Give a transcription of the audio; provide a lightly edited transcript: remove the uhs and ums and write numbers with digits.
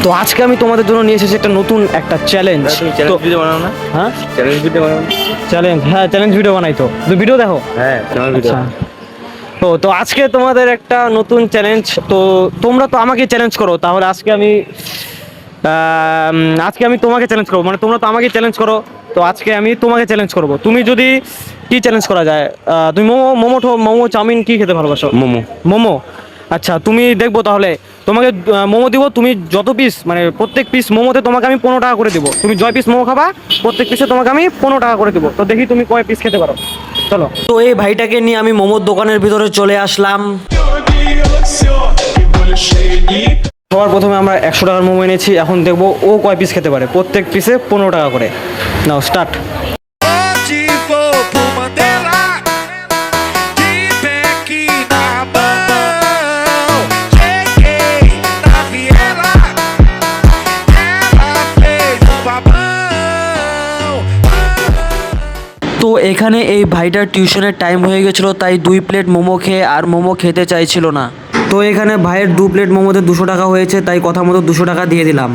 তো আজকে আমি তোমাদের জন্য নিয়ে এসেছি একটা নতুন একটা চ্যালেঞ্জ। চ্যালেঞ্জ ভিডিও বানাও না? হ্যাঁ চ্যালেঞ্জ ভিডিও বানাও না? চ্যালেঞ্জ ভিডিও বানাই তো, তুমি ভিডিও দেখো? হ্যাঁ, তোমার ভিডিও। আচ্ছা। তো আজকে তোমাদের একটা নতুন চ্যালেঞ্জ। তো তোমরা তো আমাকে চ্যালেঞ্জ করো, তাহলে আজকে আমি তোমাকে চ্যালেঞ্জ করবো, মানে তোমরা তো আমাকে চ্যালেঞ্জ করো, তো আজকে আমি তোমাকে চ্যালেঞ্জ করবো। তুমি যদি কি চ্যালেঞ্জ করা যায়, তুমি মোমো চাউমিন কি খেতে ভালোবাসো? মোমো। মোমো। আচ্ছা, তুমি দেখবো তাহলে তোমাকে মোমো দিব, তুমি যত পিস মানে প্রত্যেক পিস মোমোতে তোমাকে আমি 15 টাকা করে দিব। তুমি জয় পিস মোমো খাবা, প্রত্যেক পিসে তোমাকে আমি 15 টাকা করে দিব। তো দেখি তুমি কয় পিস খেতে পারো। চলো। তো এই ভাইটাকে নিয়ে আমি মোমোর দোকানের ভিতরে চলে আসলাম। সবার প্রথমে আমরা 100 টাকার মোমো এনেছি, এখন দেখবো ও কয় পিস খেতে পারে। প্রত্যেক পিসে 15 টাকা করে। নাও স্টার্ট। তো এখানে এই ভাইটার টিউশনের টাইম হয়ে গেছিলো, তাই 2 প্লেট মোমো খেয়ে আর মোমো খেতে চাইছিল না। তো এখানে ভাইয়ের 2 প্লেট মোমোতে 200 টাকা হয়েছে, তাই কথা মতো 200 টাকা দিয়ে দিলাম।